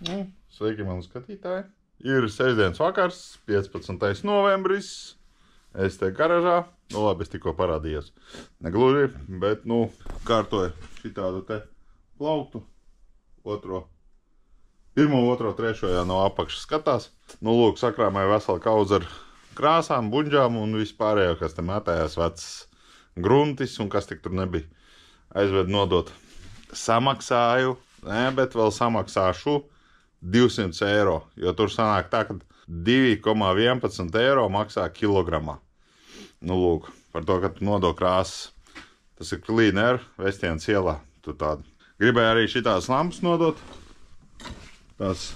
Sveiki, mani skatītāji! Ir sestdienas vakars, 15. novembris. Es te garažā, labi, es tikko parādījos. Negluži, bet, kārtoju šitādu te plauktu. Pirmo, otro, trešo no apakšas skatās. Lūk, sakrāmēju veselu kaudzi ar krāsām, buņģām un vispārējo, kas te mētējās vecas gruntis un kas tik tur nebija. Aizvedu nodot. Samaksāju, bet vēl samaksāšu 200 eiro, jo tur sanāk tā, ka 2,11 eiro maksā kilogramā. Lūk, par to, ka tu nodod krāsas. Tas ir Clean Air, Vestienas ielā. Tur tāda. Gribēju arī šitādas lampas nodot. Tās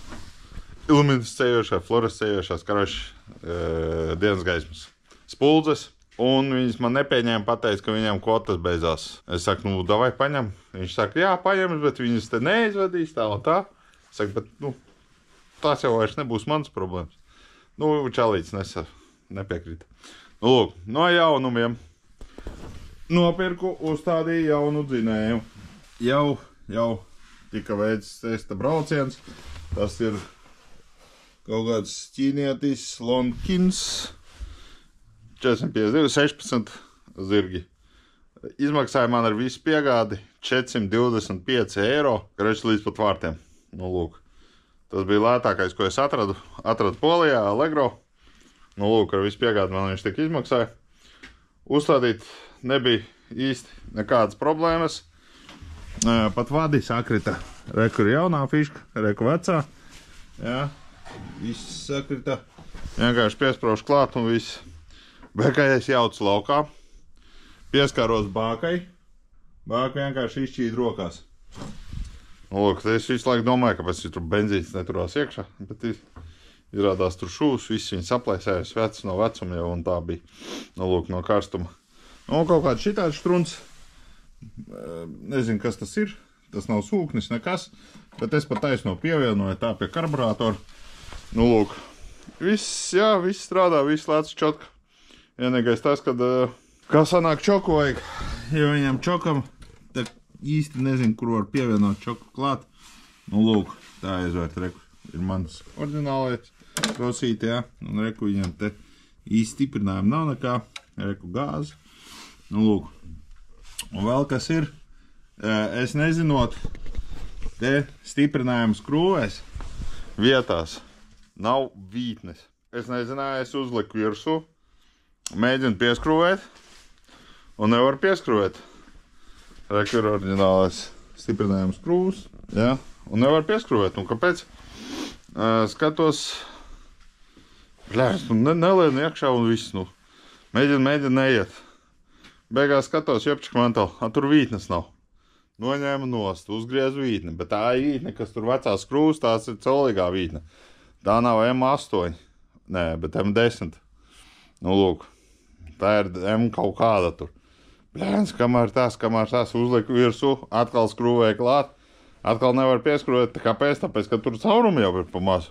iluminescējošās, fluorescējošās dienas gaismas spuldzes. Un viņas man nepieņēma, pateica, ka viņiem kvotas beidzās. Es saku, davai paņem. Viņš saka, jā, paņems, bet viņas te neizvadīs tā un tā. Es saku, bet, tās jau vairs nebūs mans problēmas. Čalīts nepiekrīt. Lūk, no jaunumiem. Nopirku, uzstādīju jaunu dzinēju. Jau tika veids testa brauciens. Tas ir kaut kāds ķīnietis Lonkins. 452, 16 zirgi. Izmaksāja man ar visu piegādi 425 eiro, kreči līdz pat vārtiem. Lūk. Tas bija lētākais, ko es atradu. Atradu Polijā, Allegro. Lūk, ar visu piegādi man viņš tik izmaksāja. Uzstādīt nebija īsti nekādas problēmas. Pat vadi sakrita. Reku ir jaunā fiška, reku vecā. Jā, viss sakrita. Vienkārši piespraušu klāt un viss. Bekai es jaucu laukā, pieskāros bākai, bāka vienkārši izšķīd rokās. Lūk, es visu laiku domāju, kāpēc tur benzīns neturās iekšā, bet izrādās tur šūs, viss viņas aplēsējas vecs no vecuma jau un tā bija, lūk, no karstuma. Kaut kāds šitāds štruns, nezinu, kas tas ir, tas nav sūknis, nekas, bet es pat taisno pievienoju tā pie karburātora. Lūk, viss strādā, viss lēc čotka. Vienīgais tas, kad kā sanāk čoku vajag, jo viņam čokam tā īsti nezinu, kur var pievienot čoku klāt. Lūk, tā aizvērt, reku, ir mans oriģinālais rosīti, jā. Un reku viņam te īsti stiprinājumi nav nekā, reku gāzi. Lūk, un vēl kas ir, es nezinot, te stiprinājums skrūvēs vietās nav vītnes. Es nezināju, es uzliku virsū. Mēģinu pieskrūvēt, un nevar pieskrūvēt. Reku ir oriģinālais stiprinājums skrūvs, jā, un nevar pieskrūvēt. Un kāpēc? Skatos, nelienu iekšā un viss, Mēģinu neiet. Beigās skatos, jopčik mantal, tur vītnes nav. Noņēmu nost, uzgriezu vītni, bet tā ir vītne, kas tur vecā skrūvs, tās ir colīgā vītne. Tā nav M8, nē, bet M10. Lūk. Tā ir M kaut kāda tur. Bļēns, kamēr tās uzliku virsū, atkal skrūvēju klāt. Atkal nevar pieskrūvēt. Kāpēc? Tāpēc, ka tur caurumi jau ir pa mazu.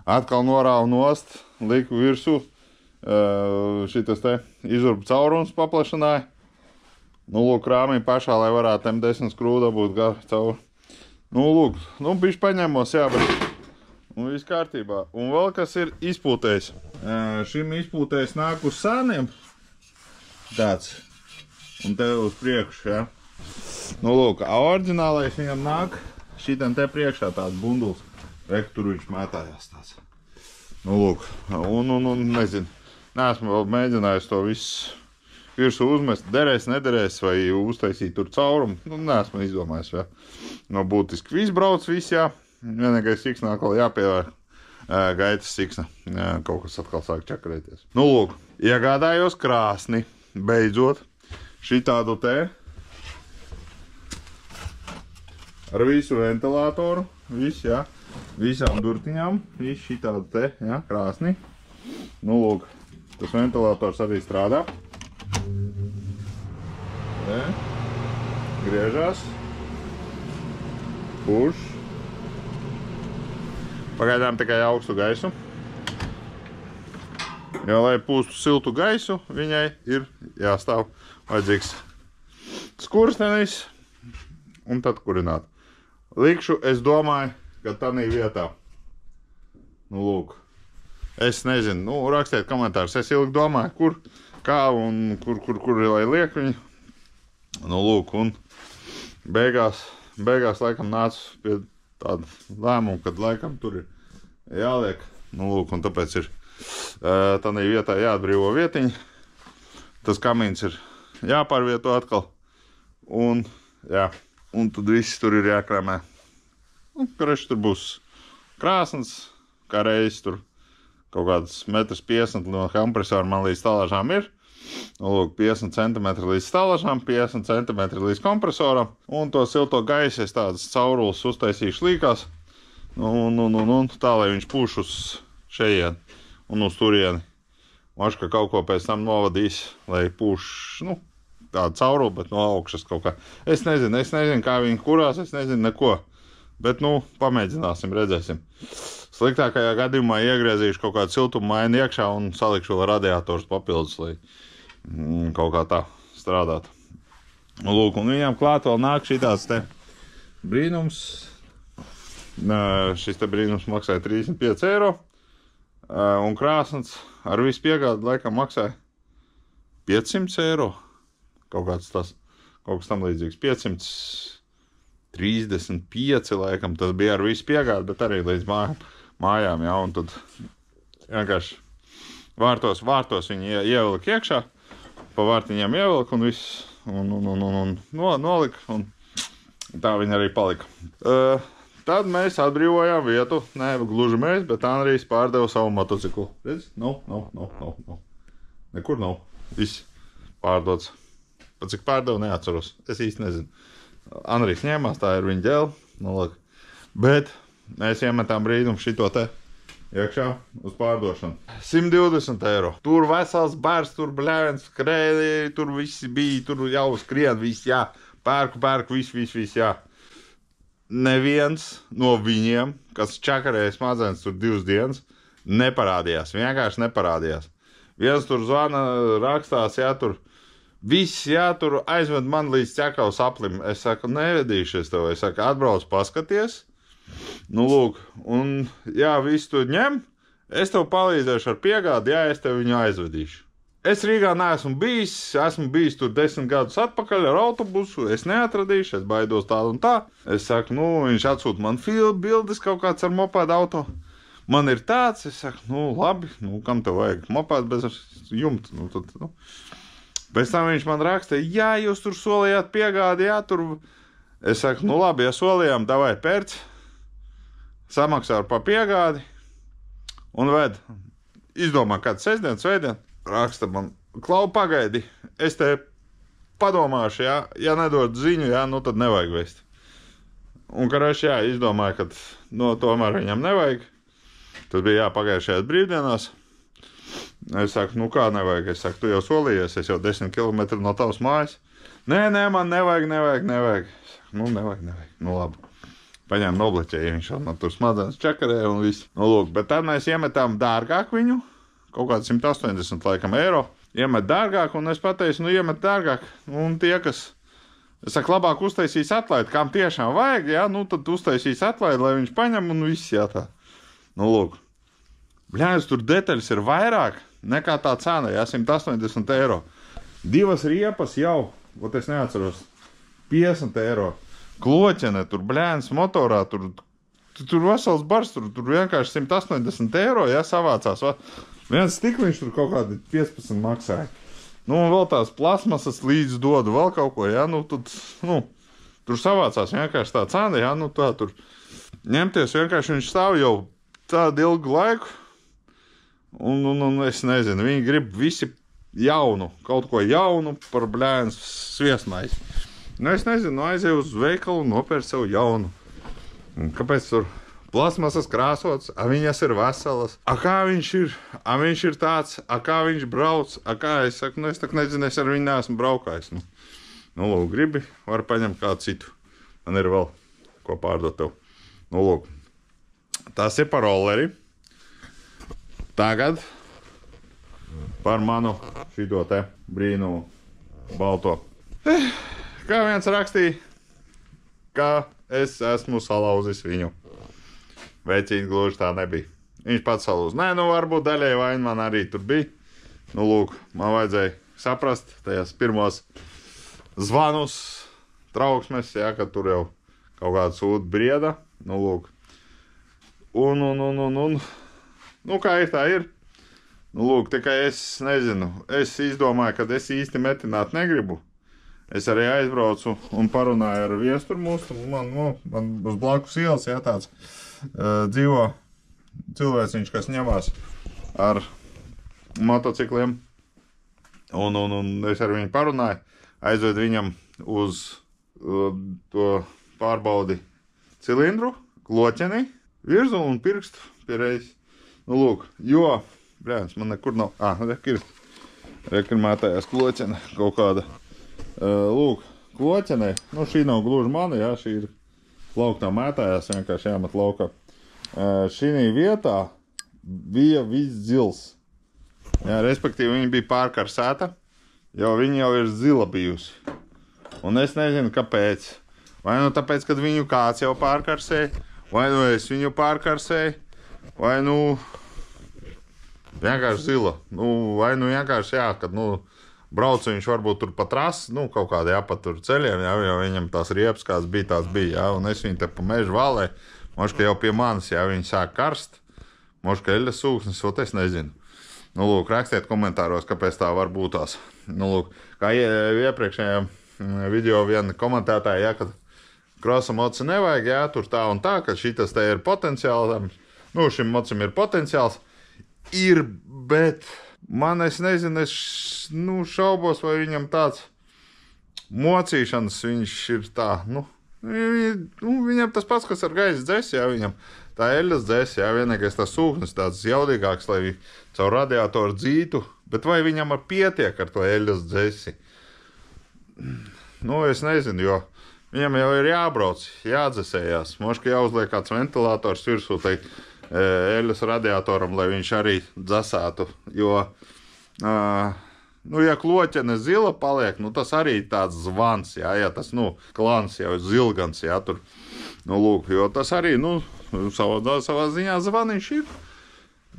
Atkal norāvu nost, liku virsū. Šitas te izurbu caurums paplašanāja. Lūk, krāmī pašā, lai varētu M10 skrūda būt cauri. Lūk, bišķi paņemos, jā, bet viss kārtībā. Un vēl kas ir izpūtējs. Šim izpūtējs nāk uz sāniem. Tāds. Un te uz priekšu, jā. Lūk, oriģinālais viņam nāk šitam te priekšā tāds bunduls. Reku tur viņš mētājās tāds. Lūk, un nezinu. Neesmu vēl mēģinājis to visu virsū uzmest. Derēs, nederēs vai uztaisīt tur caurumu. Neesmu izdomājis, jā. Būtiski viss brauc, viss, jā. Vienīgais siksnā atkal jāpievēr gaitas siksna. Jā, kaut kas atkal sāk čakarēties. Lūk, iegādājos krāsni. Beidzot, šitādu te ar visu ventilātoru, viss, jā, visām durtiņām, viss šitādu te, jā, krāsni. Lūk, tas ventilators arī strādā. Te, griežās, puš. Pagaidām tikai augstu gaisu. Jo, lai pūstu siltu gaisu, viņai ir jāstāv vajadzīgs skurstenis un tad kurināt. Likšu, es domāju, ka tādā vietā. Nu, lūk. Es nezinu, nu, rakstiet komentārus. Es ilgi domāju, kur, kā un kur lai liek viņu. Nu, lūk, un beigās laikam nācu pie tāda lēmuma, kad laikam tur ir jāliek. Nu, lūk, un tāpēc ir tādā vietā jāatbrīvo vietiņa. Tas kamīns ir jāpārvieto atkal. Un, jā, un tad viss tur ir jākrāmē. Un, kareši tur būs krāsns, kā reiz tur kaut kāds 1,50 m no kompresora man līdz stālažām ir. Nu, lūk, 50 cm līdz stālažām, 50 cm līdz kompresoram. Un to silto gaisu es tādas caurules uztaisīšu līkās. Un tā, lai viņš pūš uz šejieni un uz turieni. Maž, ka kaut ko pēc tam novadīs, lai pūš, nu, tādu cauruli, bet no augšas kaut kā. Es nezinu, kā viņi kurās, es nezinu neko. Bet, nu, pamēģināsim, redzēsim. Sliktākajā gadījumā iegriezīšu kaut kādu siltumu maini iekšā un salikšu vēl radiators papildus, lai kaut kā tā strādātu. Lūk, un viņām klāt vēl nāk šitāds te brīnums. Šis te brīnums maksāja 35 eiro. Un krāsns ar visu piegādi laikam maksāja 500 eiro. Kaut kas tam līdzīgs. 535 laikam, tas bija ar visu piegādi, bet arī līdz mājām, jā, un tad vienkārši vārtos viņi ievilka iekšā, pa vārtiņiem ievilka un viss, un nolika, un tā viņi arī palika. Tad mēs atbrīvojām vietu, ne gluži mēs, bet Andrijs pārdeva savu motociklu. Redz? Nav. Nekur nav. Viss pārdots. Pat cik pārdeva, neatceros. Es īsti nezinu. Andrijs ņēmās, tā ir viņa ģēle. Nu, lāk. Bet mēs iemetām brīnumu šito te iekšā uz pārdošanu. 120 eiro. Tur vesels bars, tur bļēvens, skrēja, tur visi bija, tur jau skrien, viss jā. Pērku, viss jā. Neviens no viņiem, kas čakarēja smadzenes tur 2 dienas, neparādījās. Vienkārši neparādījās. Viens tur zvana, rakstās, jā, tur viss, jā, tur aizved man līdz ķekavas aplim. Es saku, nevedīšies tev. Es saku, atbrauc, paskaties. Nu, lūk, un jā, visu tu ņem. Es tev palīdzēšu ar piegādi, jā, es tev viņu aizvedīšu. Es Rīgā neesmu bijis, esmu bijis tur 10 gadus atpakaļ ar autobusu, es neatradīšu, es baidos tādu un tā. Es saku, nu, viņš atsūta man bildes kaut kāds ar mopēdu auto. Man ir tāds, es saku, nu, labi, nu, kam tev vajag mopēdu bez jumta, nu, tad, nu. Pēc tam viņš man raksta, jā, jūs tur solījāt piegādi, jā, tur. Es saku, nu, labi, ja solījām, davai pērc, samaksā pa piegādi un ved. Izdomā kādu sestdienu, svētdienu. Raksta man, Klau, pagaidi, es te padomāšu, jā, ja nedod ziņu, jā, nu tad nevajag vest. Un karāši, jā, izdomāju, ka, nu, tomēr viņam nevajag. Tas bija, jā, pagājušajās brīvdienās. Es saku, nu kā nevajag, es saku, tu jau solījies, es jau 10 km no tavas mājas. Nē, man nevajag. Nu, nevajag, nu labi. Paņēma nobleķēja, viņš man tur smadzenes čakarēja un viss. Nu, lūk, bet tad mēs iemetām dārgāk viņu. Kaut kāds 180 laikam eiro, iemet dārgāk, un es pateicu, nu iemet dārgāk, un tie, kas, es saku, labāk uztaisīs atlaidi, kam tiešām vajag, jā, nu tad uztaisīs atlaidi, lai viņš paņem, un viss, jā, tā. Nu, lūk, bļājas, tur detaļas ir vairāk nekā tā cena, jā, 180 eiro. 2 riepas jau, ot es neatceros, 50 eiro. Kloķene, tur bļājas motorā, tur vesels bars, tur vienkārši 180 eiro, jā, savācās. Viens stikliņš tur kaut kādi 15 maksāja. Nu, un vēl tās plasmasas līdz dodu vēl kaut ko, jā, nu, tad, nu, tur savācās vienkārši tā cena, jā, nu, tā tur ņemties, vienkārši viņš stāv jau tādu ilgu laiku, un es nezinu, viņi grib visi jaunu, kaut ko jaunu par bļēns sviestmaizi. Nu, es nezinu, aizēju uz veikalu un nopēr sev jaunu. Un kāpēc tur? Plasmasas krāsots, viņas ir veselas. Kā viņš ir tāds, kā viņš brauc, kā es saku, nu es tak nezinu, es ar viņu neesmu braukājis. Nu, lūk, gribi, var paņemt kādu citu. Man ir vēl ko pārdot tev. Nu, lūk, tas ir par rolleri. Tagad par manu šito te brīnumu balto. Kā viens rakstīja, ka es esmu salauzis viņu. Vecīņi gluži tā nebija. Viņš pats salūz. Nē, nu varbūt daļai vaina man arī tur bija. Nu, lūk, man vajadzēja saprast tajās pirmos zvanus, trauksmes, jā, kad tur jau kaut kāda sūta brieda. Nu, lūk. Nu, kā ir, tā ir. Nu, lūk, tikai es nezinu, es izdomāju, ka es īsti metināt negribu. Es arī aizbraucu un parunāju ar viesturu mūsu. Man uz blakus ielas, jā, tāds dzīvo cilvēciņš, kas ņemās ar motocikliem. Un es ar viņu parunāju, aizvedu viņam uz to pārbaudi cilindru, kloķeni, virzulu un pirkstu pie reizes. Nu, lūk, jo, brēns, man nekur nav, rekir mētājās kloķene kaut kāda. Lūk, kloķenei, nu šī nav gluži mana, jā, šī ir lauktā mētājās, vienkārši jāmet laukā. Šī vietā bija viss zils. Jā, respektīvi, viņa bija pārkarsēta, jo viņa jau ir zila bijusi. Un es nezinu, kāpēc. Vai nu tāpēc, kad viņu kāds jau pārkarsēja, vai nu es viņu pārkarsēju, vai nu vienkārši zila. Nu, vai nu vienkārši, jā, kad, nu, braucu viņš varbūt tur pa trasi, nu, kaut kādā jāpat tur ceļiem, jā, jo viņam tās riepas kāds bija, tās bija, jā, un es viņu te pa mežu valēju, moška jau pie manis, jā, viņi sāk karst, moška eļas sūksnes, ot es nezinu. Nu, lūk, rakstiet komentāros, kāpēc tā var būt tās. Nu, lūk, kā iepriekšējā video viena komentētāja, jā, kad krosa moci nevajag, jā, tur tā un tā, ka šitas te ir potenciāls, nu, šim mocim ir potenciāls, ir, bet man, es nezinu, es šaubos, vai viņam tāds mocīšanas viņš ir tā, viņam tas pats, kas ar gaisa dzesi, jā, viņam tā eļas dzesi, jā, vienīgais tas sūknis tāds jaudīgāks, lai caur radiatoru dzītu, bet vai viņam pietiek ar to eļas dzesi? Nu, es nezinu, jo viņam jau ir jābrauc, jādzesējās, moška jāuzliek kāds ventilators virsū, teikt, eļas radiatoram, lai viņš arī dzasātu, jo, nu, ja kloķene zila paliek, nu, tas arī tāds zvans, jā, ja tas, nu, klans jau zilgans, jā, tur, nu, lūk, jo tas arī, nu, savā ziņā zvaniņš ir,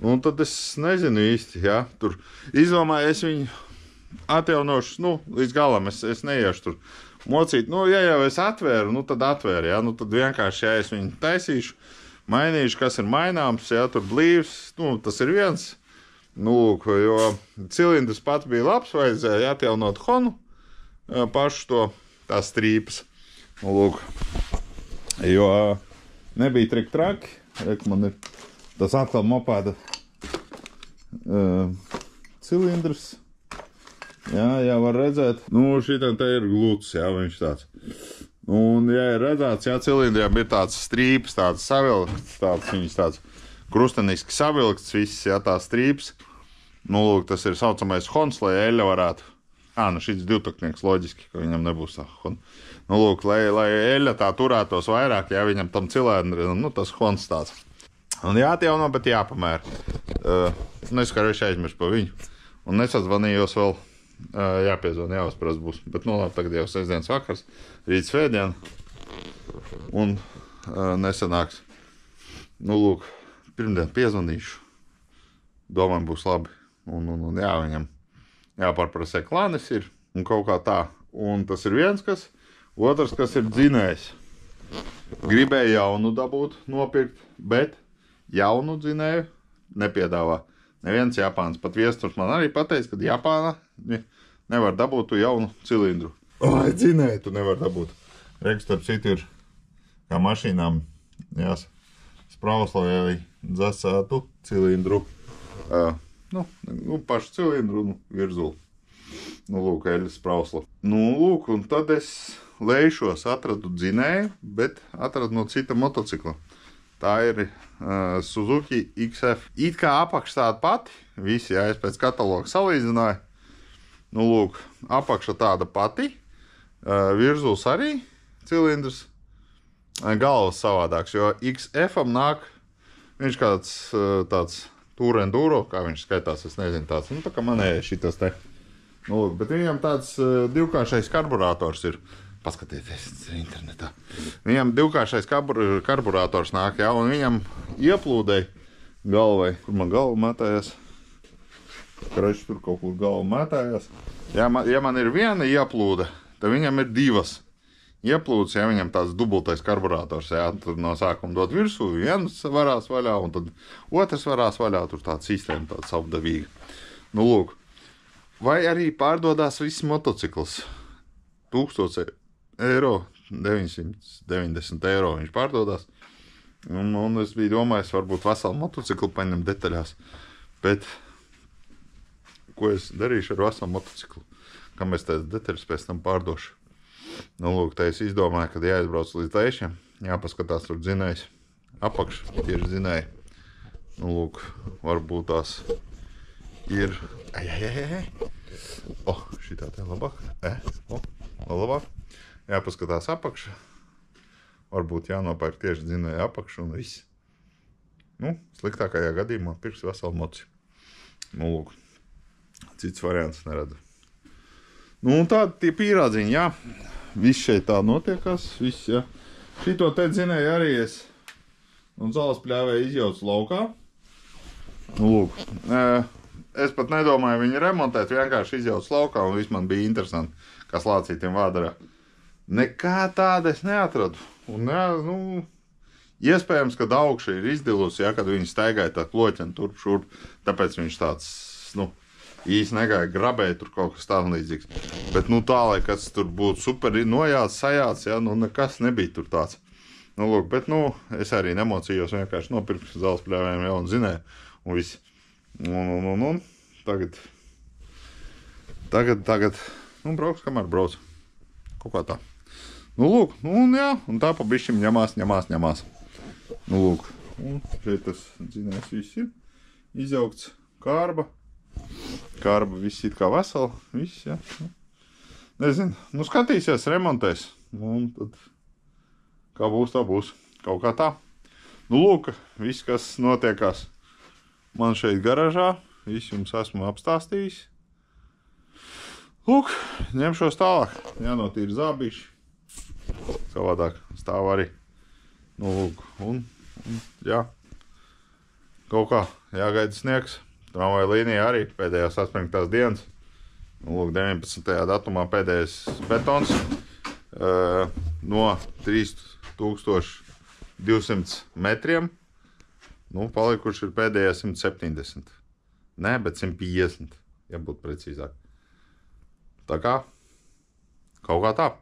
un tad es nezinu īsti, jā, tur izdomāju, es viņu atjaunošu, nu, līdz galam, es neiešu tur mocīt, nu, ja jau es atvēru, nu, tad atvēru, jā, nu, tad vienkārši, ja es viņu taisīšu, mainīšu, kas ir maināms, jā, tur blīvs, nu, tas ir viens, nu, lūk, jo cilindrs pats bija labs, vajadzēja atjaunot honu, pašu to, tās strīpas, nu, lūk, jo nebija trik traki, man ir tas atkal mopēda cilindrs, jā, var redzēt, nu, šitam te ir gluts, jā, viņš tāds. Un, ja ir redzēts, jā, cilindriem ir tāds strīps, tāds savilkts, viņas tāds krusteniski savilkts, viss, jā, tās strīps. Nu, lūk, tas ir saucamais hons, lai eļa varētu. Nu, šis divtaktnieks loģiski, ka viņam nebūs tā hon. Nu, lūk, lai eļa tā turētos vairāk, jā, viņam tam cilindri, nu, tas hons tāds. Un jāatjauno, bet jāpamēr. Es kā reiz aizmiršu pa viņu. Un nesadzvanījos vēl. Jāpiezvan, jāuzprast būs, bet nu labi, tagad jau sestdienas vakars, rīt svētdien, un nesanāks. Nu, lūk, pirmdien piezvanīšu, domāju, būs labi, un jā, viņam jāpārprasē klānis ir, un kaut kā tā, un tas ir viens, otrs, kas ir dzinējs. Gribēju jaunu dabūt, nopirkt, bet jaunu dzinēju nepiedāvā. Neviens Japāns, pat viesturs man arī pateica, ka Japāna nevar dabūt tu jaunu cilindru. Ai, dzinēju, tu nevar dabūt. Rekstarp citu ir, kā mašīnām, sprauslavē dzasātu cilindru. Pašu cilindru, virzulu. Nu, lūk, eļas sprausla. Nu, lūk, un tad es lejšos, atradu dzinēju, bet atradu no cita motocikla. Tā ir Suzuki XF. It kā apakš tāda pati, visi, jā, es pēc kataloga salīdzināju. Nu, lūk, apakša tāda pati, virzuls arī cilindrs, galvas savādāks, jo XF-am nāk, viņš kāds tāds Tour Enduro, kā viņš skaitās, es nezinu tāds, nu, tā kā manēja šitas te. Nu, lūk, bet viņam tāds divkāršais karburators ir paskatieties internetā. Viņam divkāršais karburātors nāk, jā, un viņam ieplūdēja galvai, kur man galva mētājās. Kreši tur kaut kur galva mētājās. Ja man ir viena ieplūde, tad viņam ir divas ieplūdes, ja viņam tāds dubultais karburātors, jā, tad no sākuma dot virsū, viens varās vaļā, un tad otrs varās vaļā, tur tāda sistēma, tāda savdavīga. Nu, lūk, vai arī pārdodās viss motocikls? 1000 eiro, 990 eiro viņš pārdodās. Un es biju domājis, varbūt veselu motociklu paņem detaļās. Bet, ko es darīšu ar veselu motociklu? Kam es tās detaļas pēc tam pārdošu? Nu, lūk, tā es izdomāju, kad jāizbrauc līdz Lēšiem, jāpaskatās tur dzinējs apakš, tieši dzinēji. Nu, lūk, varbūt tās ir... šitā te labāk. Labāk. Jāpaskatās apakš. Varbūt jānopērk tieši dzinēja apakš un viss. Nu, sliktākajā gadījumā pirks veselu moci. Nu, lūk, cits variants neredzu. Nu, un tādi tie pīrādziņi, jā. Viss šeit tā notiekās, viss, jā. Šito te dzinēju arī es un zāles pļāvē izjaucu laukā. Nu, lūk, es pat nedomāju viņu remontēt, vienkārši izjaucu laukā un viss man bija interesanti, kā slācītiem vādarā. Nekā tāda es neatradu. Un, jā, nu, iespējams, kad augša ir izdilusi, ja, kad viņi staigāja tā kloķeni turp šurp, tāpēc viņš tāds, nu, īsti negāja grabēja tur kaut kas tāds līdzīgs. Bet, nu, tā, lai kas tur būtu super nojāts, sajāts, ja, nu, nekas nebija tur tāds. Nu, lūk, bet, nu, es arī nemocījos, vienkārši nopirku zāles pļāvējiem jau un zinēju, un viss. Un tagad, nu, brauks, kamēr brauc. Kaut kā tā. Nu, lūk, nu, un jā, un tā pa bišķim ņemās. Nu, lūk, un šeit tas, zinās, viss ir izjaukts kārba. Kārba viss ir kā vesela, viss, jā. Nezinu, nu, skatīsies, remontēs. Un tad, kā būs, tā būs. Kaut kā tā. Nu, lūk, viss, kas notiekās man šeit garažā, viss jums esmu apstāstījis. Lūk, ņemšos tālāk, jānotīra zābīši. Savādāk stāv arī. Nu, lūk, un jā, kaut kā jāgaida sniegs. Tramvaja līnija arī pēdējās atspringtās dienas. Nu, lūk, 19. datumā pēdējais betons no 3200 metriem. Nu, palikuši ir pēdējā 170. Nē, bet 150, ja būtu precīzāk. Tā kā, kaut kā tā.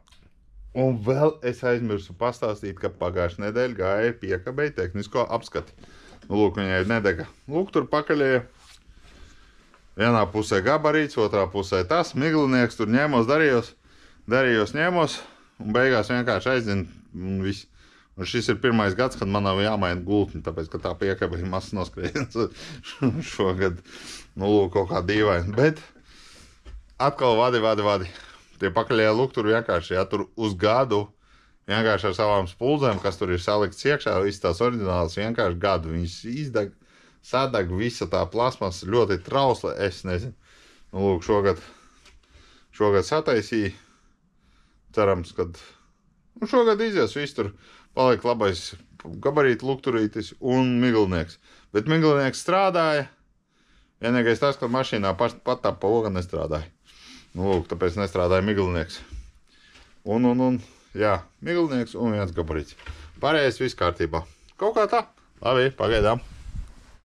Un vēl es aizmirsu pastāstīt, ka pagājušajā nedēļā gāja piekabēji tehnisko apskati. Nu, lūk, viņai ir nedega. Lūk, tur pakaļēja. Vienā pusē gabarīts, otrā pusē tas. Miglinieks tur ņēmos, darījos, ņēmos. Un beigās vienkārši aizdzina un viss. Un šis ir pirmais gads, kad man nav jāmaina gultni, tāpēc, ka tā piekabēja mazs noskrējiens šogad. Nu, lūk, kaut kā dīvaini. Bet atkal vadi. Tie pakaļējā lūk tur vienkārši, ja tur uz gadu, vienkārši ar savām spuldzēm, kas tur ir salikts iekšā, viss tās oriģinālas vienkārši gadu. Viņas izdeg, sadeg, visa tā plasmas ļoti trausla, es nezinu. Nu, lūk, šogad sataisīja, cerams, kad, nu, šogad izies, viss tur paliek labais gabarīti lukturītis un miglinieks. Bet miglinieks strādāja, vienīgais tas, ka mašīnā pat tā pa oga nestrādāja. Nu, lūk, tāpēc nestrādāja miglinieks. Jā, miglinieks un viens gabarīts. Pārējais viss kārtībā. Kaut kā tā. Labi, pagaidām.